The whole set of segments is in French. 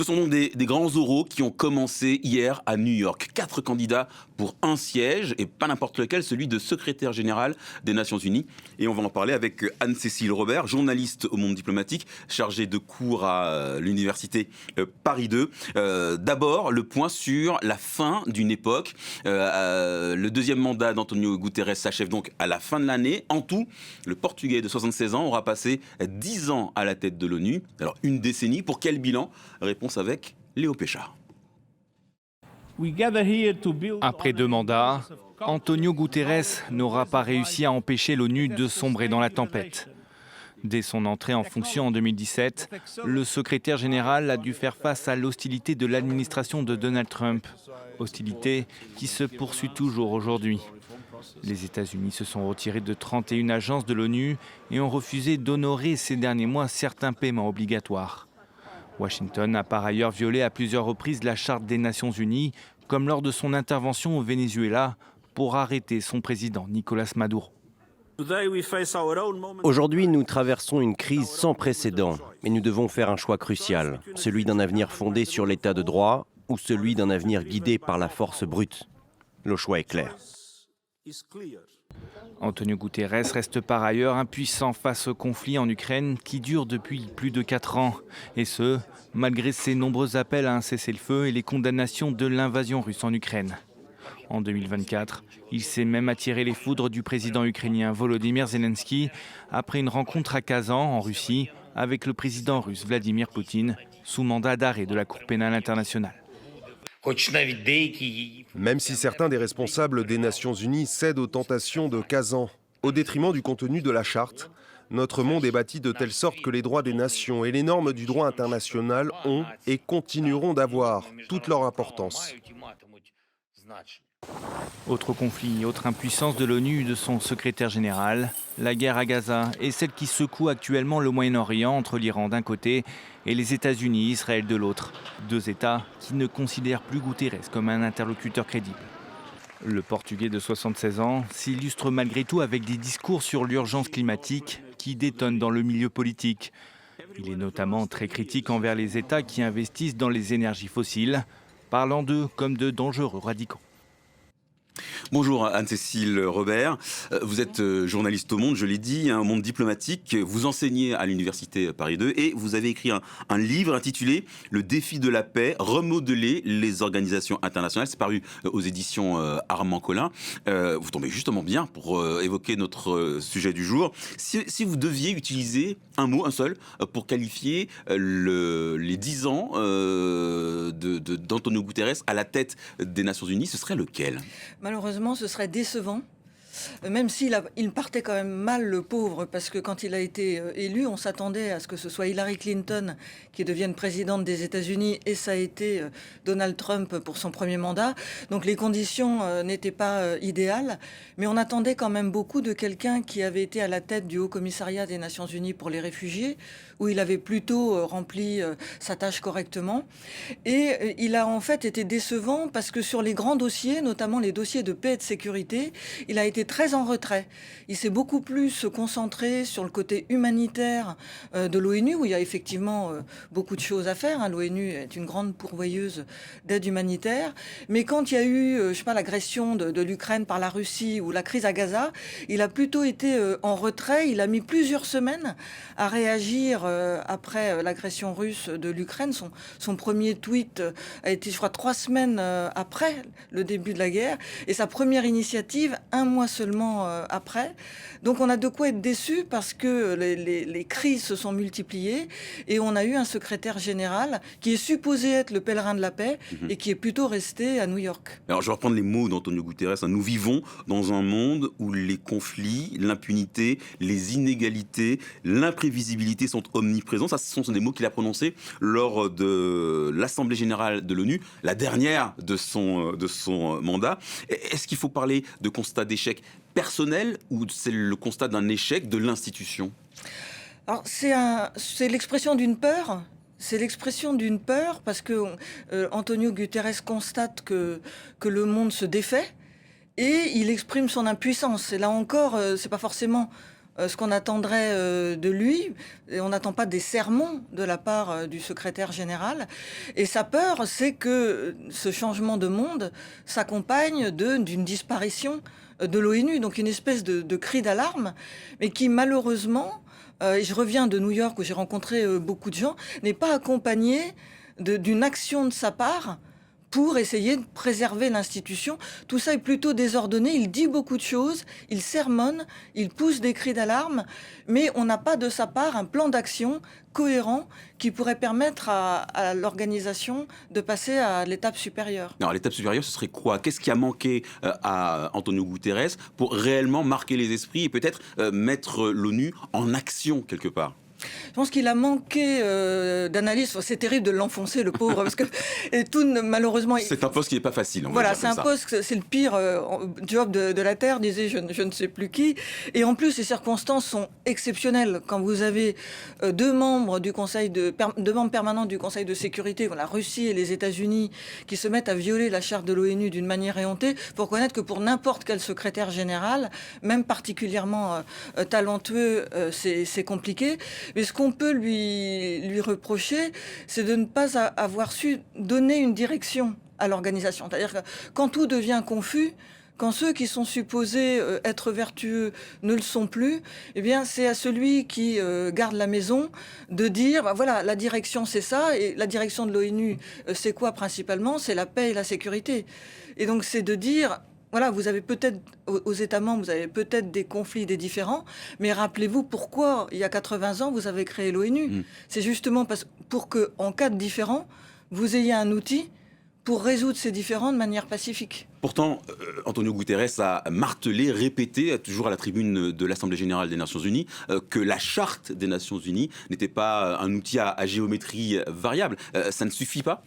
Ce sont donc des grands oraux qui ont commencé hier à New York. 4 candidats pour un siège, et pas n'importe lequel, celui de secrétaire général des Nations Unies. Et on va en parler avec Anne-Cécile Robert, journaliste au Monde diplomatique, chargée de cours à l'université Paris 2. D'abord, le point sur la fin d'une époque. Le deuxième mandat d'Antonio Guterres s'achève donc à la fin de l'année. En tout, le Portugais de 76 ans aura passé 10 ans à la tête de l'ONU. Alors, une décennie, pour quel bilan? Réponse avec Léo Péchard. Après 2 mandats, Antonio Guterres n'aura pas réussi à empêcher l'ONU de sombrer dans la tempête. Dès son entrée en fonction en 2017, le secrétaire général a dû faire face à l'hostilité de l'administration de Donald Trump, hostilité qui se poursuit toujours aujourd'hui. Les États-Unis se sont retirés de 31 agences de l'ONU et ont refusé d'honorer ces derniers mois certains paiements obligatoires. Washington a par ailleurs violé à plusieurs reprises la Charte des Nations Unies, comme lors de son intervention au Venezuela pour arrêter son président Nicolás Maduro. Aujourd'hui, nous traversons une crise sans précédent, mais nous devons faire un choix crucial, celui d'un avenir fondé sur l'état de droit ou celui d'un avenir guidé par la force brute. Le choix est clair. Antonio Guterres reste par ailleurs impuissant face au conflit en Ukraine qui dure depuis plus de 4 ans. Et ce, malgré ses nombreux appels à un cessez-le-feu et les condamnations de l'invasion russe en Ukraine. En 2024, il s'est même attiré les foudres du président ukrainien Volodymyr Zelensky après une rencontre à Kazan, en Russie, avec le président russe Vladimir Poutine, sous mandat d'arrêt de la Cour pénale internationale. Même si certains des responsables des Nations Unies cèdent aux tentations de Kazan, au détriment du contenu de la charte, notre monde est bâti de telle sorte que les droits des nations et les normes du droit international ont et continueront d'avoir toute leur importance. Autre conflit, autre impuissance de l'ONU et de son secrétaire général, la guerre à Gaza est celle qui secoue actuellement le Moyen-Orient entre l'Iran d'un côté et les États-Unis et Israël de l'autre. 2 États qui ne considèrent plus Guterres comme un interlocuteur crédible. Le Portugais de 76 ans s'illustre malgré tout avec des discours sur l'urgence climatique qui détonnent dans le milieu politique. Il est notamment très critique envers les États qui investissent dans les énergies fossiles, parlant d'eux comme de dangereux radicaux. Bonjour Anne-Cécile Robert, vous êtes journaliste au Monde, je l'ai dit, au Monde diplomatique, vous enseignez à l'université Paris 2 et vous avez écrit un livre intitulé « Le défi de la paix, remodeler les organisations internationales ». C'est paru aux éditions Armand Collin. Vous tombez justement bien pour évoquer notre sujet du jour. Si vous deviez utiliser un mot, un seul, pour qualifier les 10 ans d'Antonio Guterres à la tête des Nations Unies, ce serait lequel ? Malheureusement, ce serait décevant. Même il partait quand même mal, le pauvre, parce que quand il a été élu, on s'attendait à ce que ce soit Hillary Clinton qui devienne présidente des États-Unis, et ça a été Donald Trump pour son premier mandat. Donc les conditions n'étaient pas idéales, mais on attendait quand même beaucoup de quelqu'un qui avait été à la tête du Haut Commissariat des Nations Unies pour les réfugiés, où il avait plutôt rempli sa tâche correctement. Et il a en fait été décevant parce que sur les grands dossiers, notamment les dossiers de paix et de sécurité, il a été très en retrait. Il s'est beaucoup plus concentré sur le côté humanitaire de l'ONU, où il y a effectivement beaucoup de choses à faire. L'ONU est une grande pourvoyeuse d'aide humanitaire. Mais quand il y a eu, l'agression de l'Ukraine par la Russie ou la crise à Gaza, il a plutôt été en retrait. Il a mis plusieurs semaines à réagir après l'agression russe de l'Ukraine. Son premier tweet a été, 3 semaines après le début de la guerre. Et sa première initiative, 1 mois seulement après. Donc on a de quoi être déçu parce que les crises se sont multipliées et on a eu un secrétaire général qui est supposé être le pèlerin de la paix et qui est plutôt resté à New York. Alors je vais reprendre les mots d'Antonio Guterres. Nous vivons dans un monde où les conflits, l'impunité, les inégalités, l'imprévisibilité sont omniprésents. Ça, ce sont des mots qu'il a prononcés lors de l'Assemblée générale de l'ONU, la dernière de son mandat. Est-ce qu'il faut parler de constat d'échec personnel ou c'est le constat d'un échec de l'institution ? Alors c'est l'expression d'une peur. C'est l'expression d'une peur parce que Antonio Guterres constate que le monde se défait et il exprime son impuissance. Et là encore, c'est pas forcément ce qu'on attendrait de lui. Et on n'attend pas des sermons de la part du secrétaire général. Et sa peur, c'est que ce changement de monde s'accompagne d'une disparition de l'ONU, donc une espèce de cri d'alarme, mais qui malheureusement, et je reviens de New York où j'ai rencontré beaucoup de gens, n'est pas accompagné d'une action de sa part pour essayer de préserver l'institution. Tout ça est plutôt désordonné, il dit beaucoup de choses, il sermonne, il pousse des cris d'alarme, mais on n'a pas de sa part un plan d'action cohérent qui pourrait permettre à l'organisation de passer à l'étape supérieure. Alors l'étape supérieure, ce serait quoi? Qu'est-ce qui a manqué à Antonio Guterres pour réellement marquer les esprits et peut-être mettre l'ONU en action quelque part? Je pense qu'il a manqué d'analyse. C'est terrible de l'enfoncer, le pauvre, parce que tout, malheureusement... C'est un poste qui n'est pas facile. Voilà, c'est un poste, c'est le pire job de la Terre, disait je ne sais plus qui. Et en plus, les circonstances sont exceptionnelles. Quand vous avez deux membres permanents du Conseil de sécurité, la Russie et les États-Unis, qui se mettent à violer la charte de l'ONU d'une manière éhontée, faut reconnaître que pour n'importe quel secrétaire général, même particulièrement talentueux, c'est compliqué. Mais ce qu'on peut lui reprocher, c'est de ne pas avoir su donner une direction à l'organisation. C'est-à-dire que quand tout devient confus, quand ceux qui sont supposés être vertueux ne le sont plus, eh bien, c'est à celui qui garde la maison de dire, voilà, la direction c'est ça, et la direction de l'ONU, c'est quoi principalement? C'est la paix et la sécurité. Et donc c'est de dire... Voilà, vous avez peut-être, aux États membres, vous avez peut-être des conflits, des différends, mais rappelez-vous pourquoi, il y a 80 ans, vous avez créé l'ONU. C'est justement pour que, en cas de différend, vous ayez un outil pour résoudre ces différends de manière pacifique. Pourtant, Antonio Guterres a martelé, répété, toujours à la tribune de l'Assemblée générale des Nations unies, que la charte des Nations unies n'était pas un outil à géométrie variable. Ça ne suffit pas ?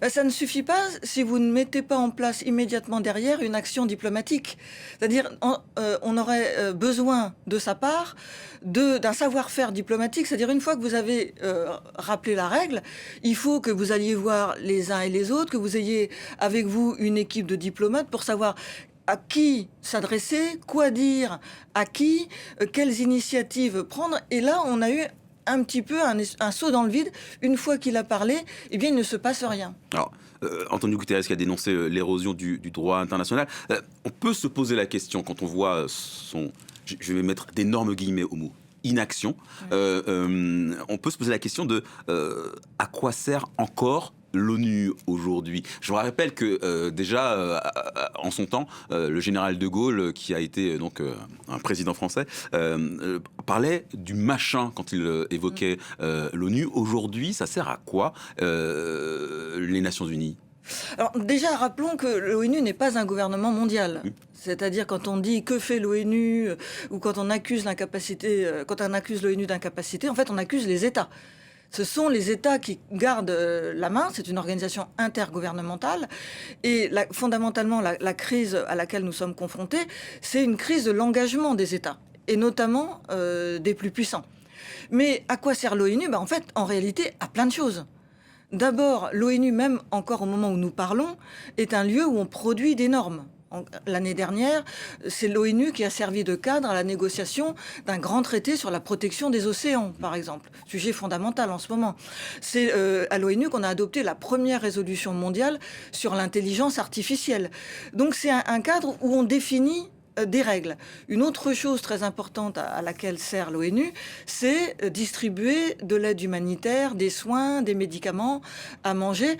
Ça ne suffit pas si vous ne mettez pas en place immédiatement derrière une action diplomatique. C'est-à-dire, on aurait besoin de sa part d'un savoir-faire diplomatique. C'est-à-dire, une fois que vous avez rappelé la règle, il faut que vous alliez voir les uns et les autres, que vous ayez avec vous une équipe de diplomates pour savoir à qui s'adresser, quoi dire, à qui, quelles initiatives prendre. Et là, on a eu un petit peu un saut dans le vide. Une fois qu'il a parlé, eh bien, il ne se passe rien. Alors, Antonio Guterres qui a dénoncé l'érosion du droit international, on peut se poser la question quand on voit je vais mettre d'énormes guillemets au mot, inaction. On peut se poser la question de à quoi sert encore l'ONU aujourd'hui. Je vous rappelle que déjà en son temps, le général de Gaulle, qui a été donc un président français, parlait du machin quand il évoquait l'ONU. Aujourd'hui, ça sert à quoi les Nations Unies ? Alors déjà, rappelons que l'ONU n'est pas un gouvernement mondial. C'est-à-dire quand on dit que fait l'ONU ou quand on accuse l'ONU d'incapacité, en fait on accuse les États. Ce sont les États qui gardent la main, c'est une organisation intergouvernementale. Et fondamentalement, la crise à laquelle nous sommes confrontés, c'est une crise de l'engagement des États, et notamment des plus puissants. Mais à quoi sert l'ONU ? En fait, en réalité, à plein de choses. D'abord, l'ONU, même encore au moment où nous parlons, est un lieu où on produit des normes. L'année dernière, c'est l'ONU qui a servi de cadre à la négociation d'un grand traité sur la protection des océans, par exemple. Sujet fondamental en ce moment. C'est à l'ONU qu'on a adopté la première résolution mondiale sur l'intelligence artificielle. Donc c'est un cadre où on définit des règles. Une autre chose très importante à laquelle sert l'ONU, c'est distribuer de l'aide humanitaire, des soins, des médicaments à manger.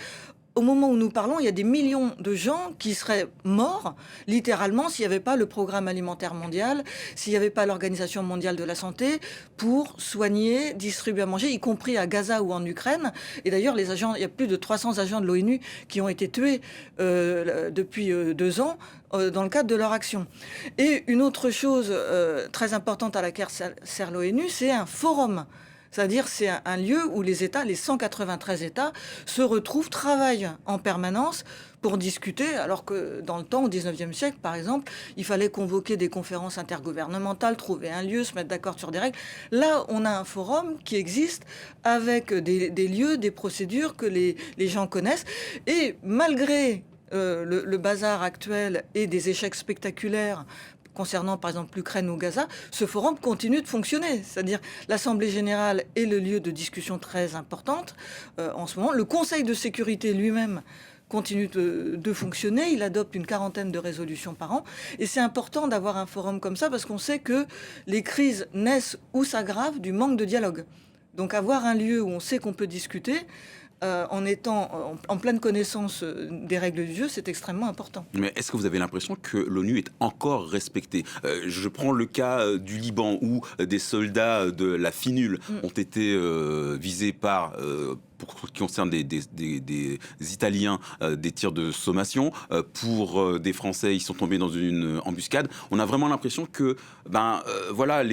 Au moment où nous parlons, il y a des millions de gens qui seraient morts, littéralement, s'il n'y avait pas le programme alimentaire mondial, s'il n'y avait pas l'Organisation mondiale de la santé, pour soigner, distribuer à manger, y compris à Gaza ou en Ukraine. Et d'ailleurs, il y a plus de 300 agents de l'ONU qui ont été tués depuis 2 ans dans le cadre de leur action. Et une autre chose très importante à laquelle sert l'ONU, c'est un forum. C'est-à-dire c'est un lieu où les États, les 193 États, se retrouvent, travaillent en permanence pour discuter, alors que dans le temps, au 19e siècle, par exemple, il fallait convoquer des conférences intergouvernementales, trouver un lieu, se mettre d'accord sur des règles. Là, on a un forum qui existe avec des lieux, des procédures que les gens connaissent. Et malgré le bazar actuel et des échecs spectaculaires concernant par exemple l'Ukraine ou Gaza, ce forum continue de fonctionner. C'est-à-dire l'Assemblée générale est le lieu de discussion très importante en ce moment. Le Conseil de sécurité lui-même continue de fonctionner. Il adopte une 40aine de résolutions par an. Et c'est important d'avoir un forum comme ça parce qu'on sait que les crises naissent ou s'aggravent du manque de dialogue. Donc avoir un lieu où on sait qu'on peut discuter, en étant en pleine connaissance des règles du jeu, c'est extrêmement important. Mais est-ce que vous avez l'impression que l'ONU est encore respectée ? Je prends le cas du Liban où des soldats de la FINUL ont été visés par... pour ce qui concerne des Italiens, des tirs de sommation. Pour des Français, ils sont tombés dans une embuscade. On a vraiment l'impression que, voilà,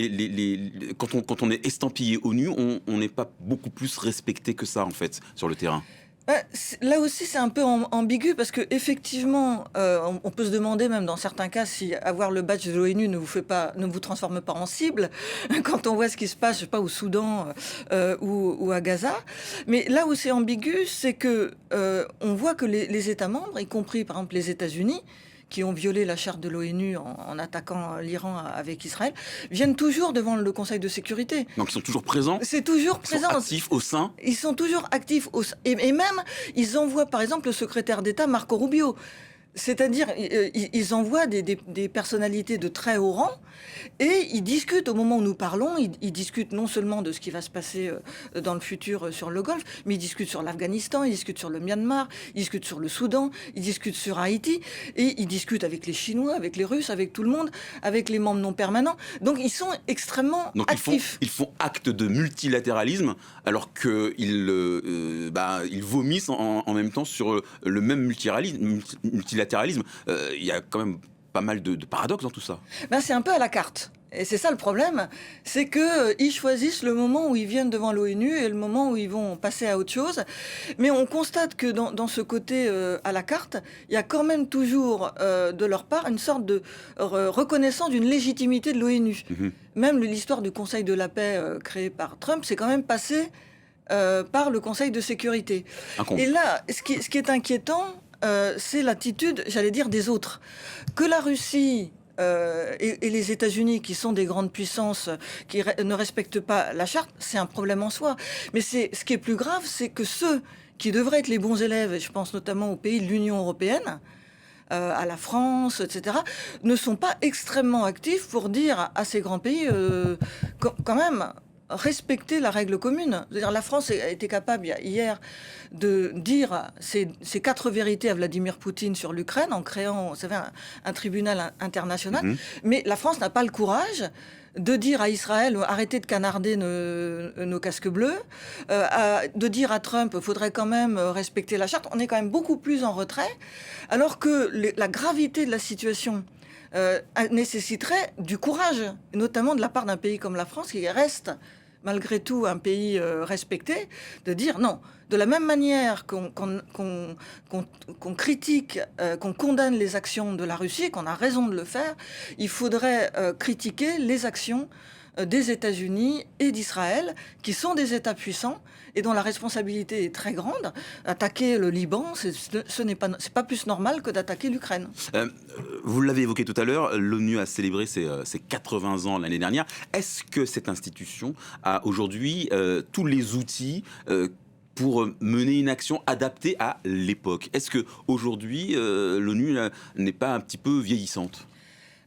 quand on est estampillé ONU, on n'est pas beaucoup plus respecté que ça, en fait, sur le terrain. Là aussi, c'est un peu ambigu parce que effectivement, on peut se demander même dans certains cas si avoir le badge de l'ONU ne vous transforme pas en cible quand on voit ce qui se passe, je sais pas, au Soudan ou à Gaza. Mais là où c'est ambigu, c'est que on voit que les États membres, y compris par exemple les États-Unis, qui ont violé la charte de l'ONU en attaquant l'Iran avec Israël, viennent toujours devant le Conseil de sécurité. Donc ils sont toujours présents ? C'est toujours présent. Ils sont actifs au sein ? Ils sont toujours actifs au sein. Et même, ils envoient par exemple le secrétaire d'État Marco Rubio. C'est-à-dire, ils envoient des personnalités de très haut rang et ils discutent, au moment où nous parlons, ils discutent non seulement de ce qui va se passer dans le futur sur le Golfe, mais ils discutent sur l'Afghanistan, ils discutent sur le Myanmar, ils discutent sur le Soudan, ils discutent sur Haïti, et ils discutent avec les Chinois, avec les Russes, avec tout le monde, avec les membres non permanents. Donc ils sont extrêmement actifs. Ils font acte de multilatéralisme alors qu'ils vomissent en même temps sur le même multilatéralisme. Il y a quand même pas mal de paradoxes dans tout ça. C'est un peu à la carte. Et c'est ça le problème, c'est qu'ils choisissent le moment où ils viennent devant l'ONU et le moment où ils vont passer à autre chose. Mais on constate que dans ce côté à la carte, il y a quand même toujours de leur part une sorte de reconnaissance d'une légitimité de l'ONU. Même l'histoire du Conseil de la paix créé par Trump, c'est quand même passé par le Conseil de sécurité. Et là, ce qui est inquiétant, c'est l'attitude, j'allais dire, des autres. Que la Russie et les États-Unis, qui sont des grandes puissances qui ne respectent pas la charte, c'est un problème en soi. Mais ce qui est plus grave, c'est que ceux qui devraient être les bons élèves, et je pense notamment aux pays de l'Union européenne, à la France, etc., ne sont pas extrêmement actifs pour dire à ces grands pays, quand même, respecter la règle commune. C'est-à-dire, la France a été capable hier de dire ces 4 vérités à Vladimir Poutine sur l'Ukraine en créant, vous savez, un tribunal international. Mais la France n'a pas le courage de dire à Israël arrêtez de canarder nos casques bleus, de dire à Trump il faudrait quand même respecter la charte. On est quand même beaucoup plus en retrait, alors que la gravité de la situation nécessiterait du courage, notamment de la part d'un pays comme la France qui reste malgré tout un pays respecté, de dire non. De la même manière qu'on critique, qu'on condamne les actions de la Russie, qu'on a raison de le faire, il faudrait critiquer les actions des États-Unis et d'Israël, qui sont des États puissants et dont la responsabilité est très grande. Attaquer le Liban, ce n'est pas plus normal que d'attaquer l'Ukraine. Vous l'avez évoqué tout à l'heure, l'ONU a célébré ses 80 ans l'année dernière. Est-ce que cette institution a aujourd'hui tous les outils pour mener une action adaptée à l'époque? Est-ce qu'aujourd'hui, l'ONU n'est pas un petit peu vieillissante?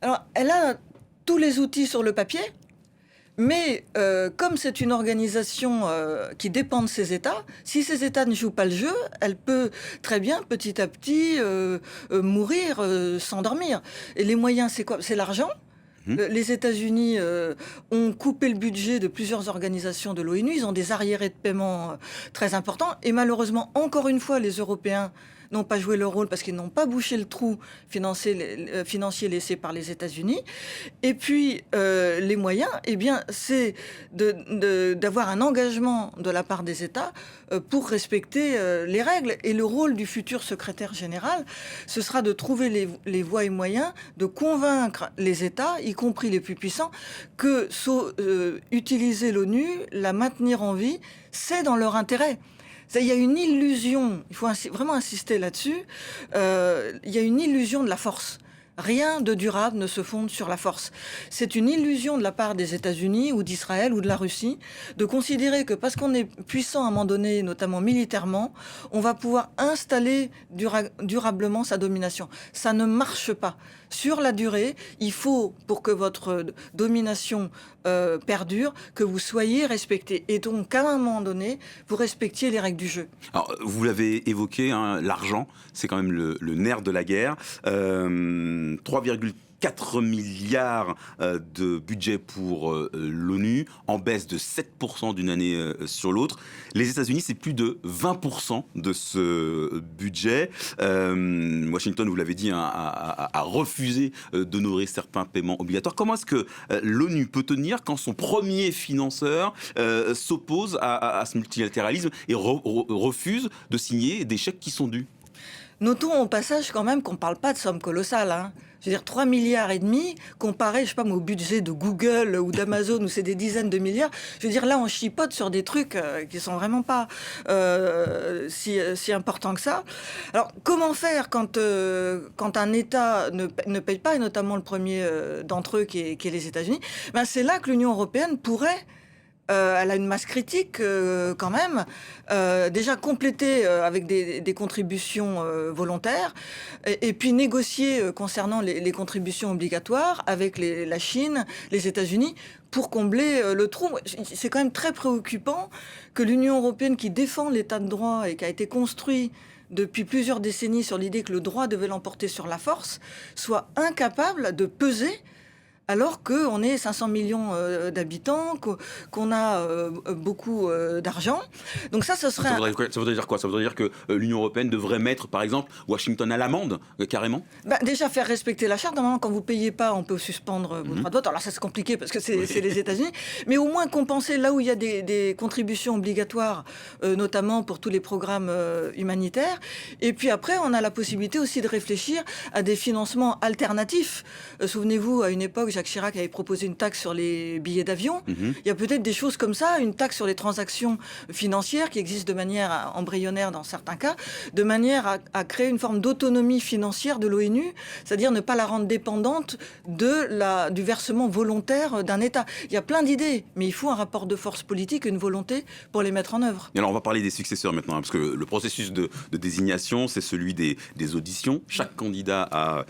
Alors, elle a tous les outils sur le papier. Mais comme c'est une organisation qui dépend de ces États, si ces États ne jouent pas le jeu, elle peut très bien, petit à petit, mourir, s'endormir. Et les moyens, c'est quoi? C'est l'argent. Les États-Unis ont coupé le budget de plusieurs organisations de l'ONU. Ils ont des arriérés de paiement très importants. Et malheureusement, encore une fois, les Européens n'ont pas joué leur rôle parce qu'ils n'ont pas bouché le trou financier laissé par les États-Unis. Et puis, les moyens, eh bien, c'est d'avoir un engagement de la part des États pour respecter les règles. Et le rôle du futur secrétaire général, ce sera de trouver les voies et moyens de convaincre les États, y compris les plus puissants, que utiliser l'ONU, la maintenir en vie, c'est dans leur intérêt. Il y a une illusion, il faut vraiment insister là-dessus, il y a une illusion de la force. rien de durable ne se fonde sur la force. C'est une illusion de la part des États-Unis ou d'Israël ou de la Russie de considérer que parce qu'on est puissant à un moment donné, notamment militairement, on va pouvoir installer durablement sa domination. Ça ne marche pas. Sur la durée, il faut, pour que votre domination perdure, que vous soyez respecté. Et donc, qu'à un moment donné, vous respectiez les règles du jeu. Alors, vous l'avez évoqué, hein, l'argent, c'est quand même le nerf de la guerre. 3,4 milliards de budget pour l'ONU, en baisse de 7% d'une année sur l'autre. Les États-Unis, c'est plus de 20% de ce budget. Washington, vous l'avez dit, hein, a refusé d'honorer certains paiements obligatoires. Comment est-ce que l'ONU peut tenir quand son premier financeur s'oppose à ce multilatéralisme et refuse de signer des chèques qui sont dus? Notons au passage quand même qu'on ne parle pas de sommes colossales, hein. Je veux dire, 3,5 milliards comparé, je sais pas, au budget de Google ou d'Amazon où c'est des dizaines de milliards. Je veux dire, là, on chipote sur des trucs qui sont vraiment pas si importants que ça. Alors, comment faire quand un État ne paye pas, et notamment le premier d'entre eux qui est les États-Unis? Ben, c'est là que l'Union européenne pourrait... elle a une masse critique quand même, déjà complétée avec des contributions volontaires, et puis négocier concernant les contributions obligatoires avec la Chine, les États-Unis, pour combler le trou. C'est quand même très préoccupant que l'Union européenne, qui défend l'état de droit et qui a été construit depuis plusieurs décennies sur l'idée que le droit devait l'emporter sur la force, soit incapable de peser alors qu'on est 500 millions d'habitants, qu'on a beaucoup d'argent. Donc ça serait... Ça voudrait dire quoi? Ça voudrait dire que l'Union européenne devrait mettre, par exemple, Washington à l'amende, carrément? Déjà, faire respecter la charte. Normalement, quand vous ne payez pas, on peut suspendre vos droits de vote. Alors ça, c'est compliqué parce que c'est les États-Unis. Mais au moins compenser là où il y a des contributions obligatoires, notamment pour tous les programmes humanitaires. Et puis après, on a la possibilité aussi de réfléchir à des financements alternatifs. Souvenez-vous, à une époque, Jacques Chirac avait proposé une taxe sur les billets d'avion. Il y a peut-être des choses comme ça, une taxe sur les transactions financières qui existe de manière embryonnaire dans certains cas, de manière à créer une forme d'autonomie financière de l'ONU, c'est-à-dire ne pas la rendre dépendante du versement volontaire d'un État. Il y a plein d'idées, mais il faut un rapport de force politique et une volonté pour les mettre en œuvre. Et alors on va parler des successeurs maintenant, hein, parce que le processus de désignation, c'est celui des auditions. Chaque candidat a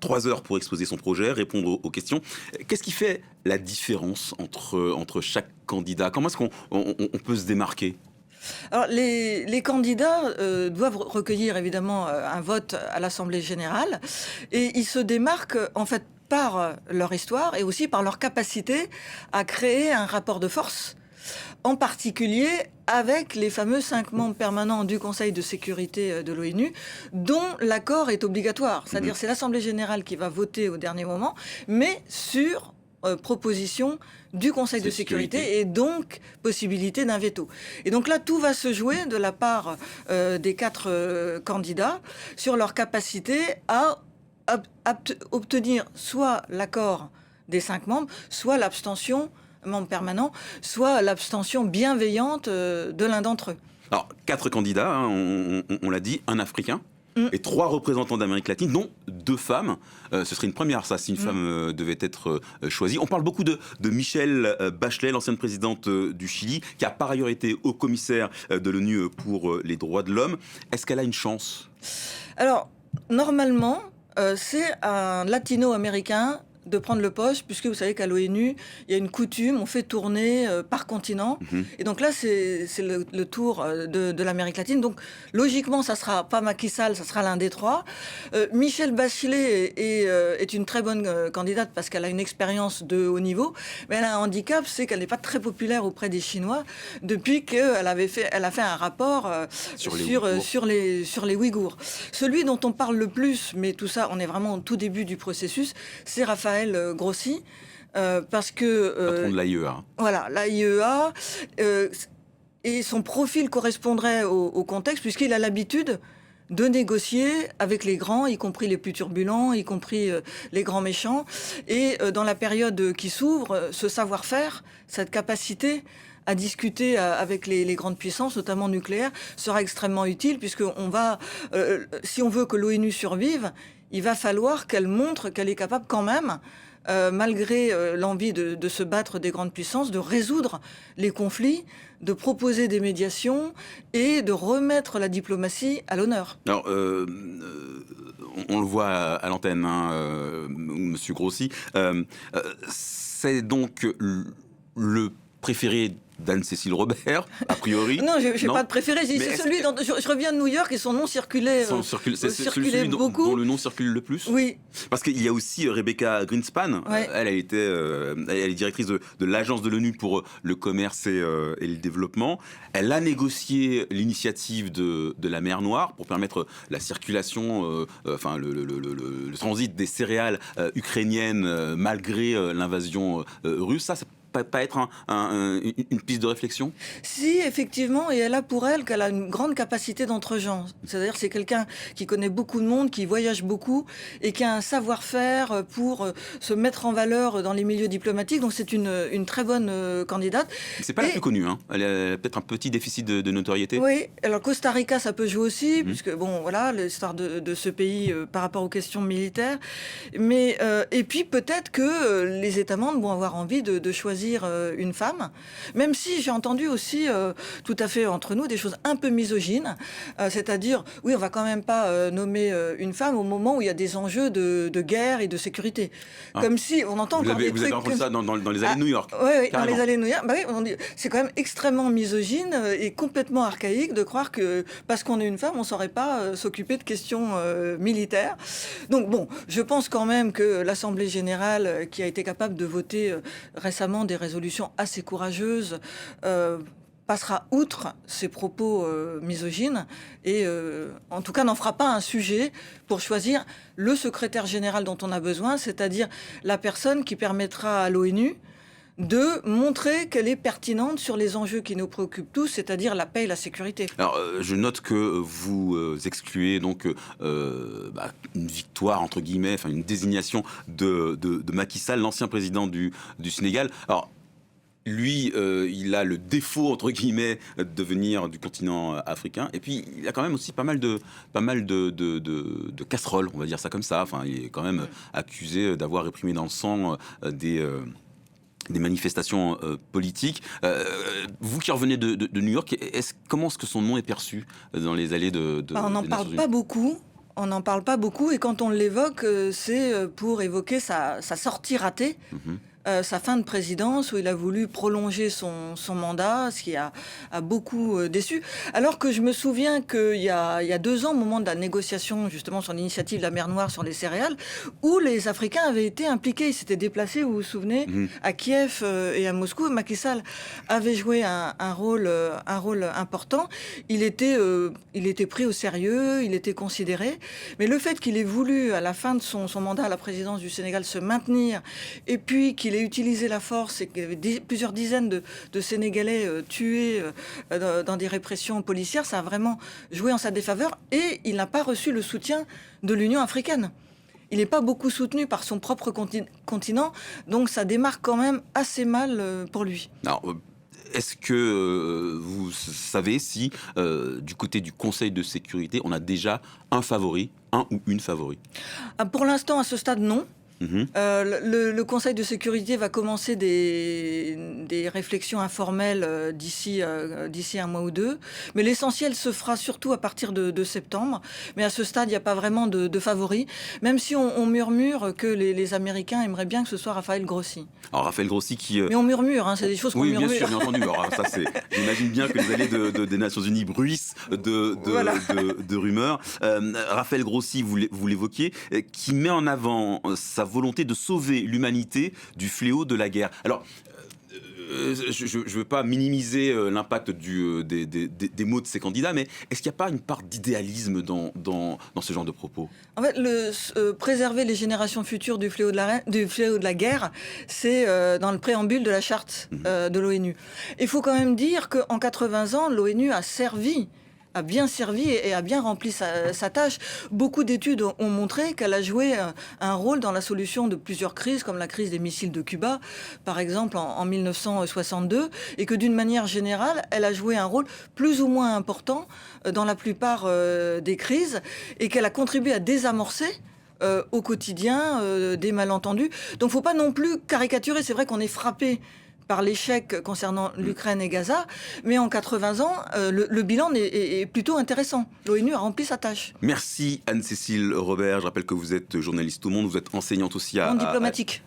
3 heures pour exposer son projet, répondre aux questions. Qu'est-ce qui fait la différence entre chaque candidat? Comment est-ce qu'on peut se démarquer? Alors, les candidats doivent recueillir évidemment un vote à l'Assemblée générale, et ils se démarquent en fait par leur histoire et aussi par leur capacité à créer un rapport de force, en particulier avec les fameux 5 membres permanents du Conseil de sécurité de l'ONU, dont l'accord est obligatoire. C'est-à-dire c'est l'Assemblée générale qui va voter au dernier moment, mais sur proposition du Conseil de sécurité et donc possibilité d'un veto. Et donc là, tout va se jouer de la part des 4 candidats sur leur capacité à obtenir soit l'accord des 5 membres, soit l'abstention, membre permanent, soit l'abstention bienveillante de l'un d'entre eux. Alors, 4 candidats, hein, on l'a dit, un Africain et 3 représentants d'Amérique latine, dont 2 femmes. Ce serait une première, ça, si une femme devait être choisie. On parle beaucoup de Michelle Bachelet, l'ancienne présidente du Chili, qui a par ailleurs été haut commissaire de l'ONU pour les droits de l'homme. Est-ce qu'elle a une chance? Alors, normalement, c'est un latino-américain de prendre le poste, puisque vous savez qu'à l'ONU, il y a une coutume, on fait tourner par continent. Et donc là, c'est le tour de l'Amérique latine. Donc, logiquement, ça sera pas Macky Sall, ça sera l'un des 3. Michelle Bachelet est une très bonne candidate parce qu'elle a une expérience de haut niveau, mais elle a un handicap, c'est qu'elle n'est pas très populaire auprès des Chinois depuis qu'elle a fait un rapport sur les Ouïghours. Celui dont on parle le plus, mais tout ça, on est vraiment au tout début du processus, c'est Raphaël Grossi, parce que... patron de l'AIEA. Voilà, l'AIEA, et son profil correspondrait au contexte, puisqu'il a l'habitude de négocier avec les grands, y compris les plus turbulents, y compris les grands méchants. Et dans la période qui s'ouvre, ce savoir-faire, cette capacité à discuter avec les grandes puissances, notamment nucléaires, sera extrêmement utile, puisque si on veut que l'ONU survive, il va falloir qu'elle montre qu'elle est capable quand même, malgré l'envie de se battre des grandes puissances, de résoudre les conflits, de proposer des médiations et de remettre la diplomatie à l'honneur. Alors, on le voit à l'antenne, hein, Monsieur Grossi. C'est donc le préféré d'Anne-Cécile Robert, a priori. Non, je n'ai pas de préféré. Mais C'est celui dont je reviens de New York et son nom circulait, c'est celui beaucoup. dont le nom circule le plus. Oui. Parce qu'il y a aussi Rebecca Greenspan. Ouais. Elle est directrice de l'agence de l'ONU pour le commerce et le développement. Elle a négocié l'initiative de la mer Noire pour permettre la circulation, enfin le transit des céréales ukrainiennes malgré l'invasion russe. Ça pas être une piste de réflexion? Si, effectivement, et elle a pour elle qu'elle a une grande capacité d'entre-gens. C'est-à-dire c'est quelqu'un qui connaît beaucoup de monde, qui voyage beaucoup et qui a un savoir-faire pour se mettre en valeur dans les milieux diplomatiques. Donc c'est une très bonne candidate. C'est pas la plus connue, hein. Elle a peut-être un petit déficit de notoriété. Oui, alors Costa Rica, ça peut jouer aussi, puisque, bon, voilà, l'histoire de ce pays par rapport aux questions militaires. Mais, et puis peut-être que les États membres vont avoir envie de choisir une femme, même si j'ai entendu aussi tout à fait entre nous des choses un peu misogynes, c'est-à-dire oui, on va quand même pas nommer une femme au moment où il y a des enjeux de guerre et de sécurité, comme si on entend encore des trucs. Vous avez entendu ça dans les allées de New York? Oui, dans les allées de New York. Bah oui, c'est quand même extrêmement misogyne et complètement archaïque de croire que parce qu'on est une femme, on ne saurait pas s'occuper de questions militaires. Donc bon, je pense quand même que l'Assemblée générale, qui a été capable de voter récemment des résolutions assez courageuses, passera outre ces propos misogynes et en tout cas n'en fera pas un sujet pour choisir le secrétaire général dont on a besoin, c'est-à-dire la personne qui permettra à l'ONU de montrer qu'elle est pertinente sur les enjeux qui nous préoccupent tous, c'est-à-dire la paix et la sécurité. Alors, je note que vous excluez donc une victoire, entre guillemets, enfin une désignation de Macky Sall, l'ancien président du Sénégal. Alors, lui, il a le défaut, entre guillemets, de venir du continent africain. Et puis, il a quand même aussi pas mal de casseroles, on va dire ça comme ça. Enfin, il est quand même accusé d'avoir réprimé dans le sang des manifestations politiques. Vous qui revenez de New York, comment est-ce que son nom est perçu dans les allées de On n'en parle pas beaucoup. On n'en parle pas beaucoup et quand on l'évoque, c'est pour évoquer sa sortie ratée. Sa fin de présidence où il a voulu prolonger son mandat, ce qui a beaucoup déçu. Alors que je me souviens qu'il y a 2 ans, au moment de la négociation justement sur l'initiative de la mer Noire sur les céréales, où les Africains avaient été impliqués, ils s'étaient déplacés, vous vous souvenez, à Kiev et à Moscou. Macky Sall avait joué un rôle important. Il était pris au sérieux, il était considéré. Mais le fait qu'il ait voulu, à la fin de son mandat à la présidence du Sénégal, se maintenir, et puis qu'il ait utilisé la force et qu'il y avait plusieurs dizaines de Sénégalais tués dans des répressions policières, ça a vraiment joué en sa défaveur et il n'a pas reçu le soutien de l'Union africaine. Il n'est pas beaucoup soutenu par son propre continent, donc ça démarre quand même assez mal pour lui. Alors, est-ce que vous savez si, du côté du Conseil de sécurité, on a déjà un ou une favori? Pour l'instant, à ce stade, non. Le Conseil de sécurité va commencer des réflexions informelles d'ici un mois ou 2. Mais l'essentiel se fera surtout à partir de septembre. Mais à ce stade, il n'y a pas vraiment de favoris. Même si on murmure que les Américains aimeraient bien que ce soit Raphaël Grossi. Alors Raphaël Grossi qui... Mais on murmure, hein, c'est des choses qu'on murmure. Oui, bien sûr, bien entendu. Alors, ça, j'imagine bien que les allées des Nations Unies bruissent de rumeurs. Raphaël Grossi, vous l'évoquiez, qui met en avant sa volonté de sauver l'humanité du fléau de la guerre. Alors, je ne veux pas minimiser l'impact des mots de ces candidats, mais est-ce qu'il n'y a pas une part d'idéalisme dans ce genre de propos? En fait, préserver les générations futures du fléau de la guerre, c'est dans le préambule de la charte de l'ONU. Il faut quand même dire qu'en 80 ans, l'ONU a bien servi et a bien rempli sa tâche. Beaucoup d'études ont montré qu'elle a joué un rôle dans la solution de plusieurs crises, comme la crise des missiles de Cuba, par exemple, en 1962, et que d'une manière générale, elle a joué un rôle plus ou moins important dans la plupart des crises, et qu'elle a contribué à désamorcer au quotidien des malentendus. Donc il ne faut pas non plus caricaturer. C'est vrai qu'on est frappé par l'échec concernant l'Ukraine et Gaza, mais en 80 ans, le bilan est plutôt intéressant. L'ONU a rempli sa tâche. Merci Anne-Cécile Robert. Je rappelle que vous êtes journaliste au Monde, vous êtes enseignante aussi à... Monde diplomatique.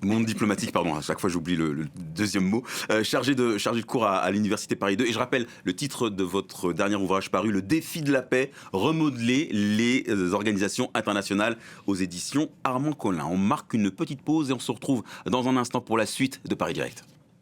Monde diplomatique, pardon, à chaque fois j'oublie le deuxième mot. Chargé de cours à l'Université Paris 2. Et je rappelle le titre de votre dernier ouvrage paru, Le défi de la paix, remodeler les organisations internationales, aux éditions Armand Collin. On marque une petite pause et on se retrouve dans un instant pour la suite de Paris Direct.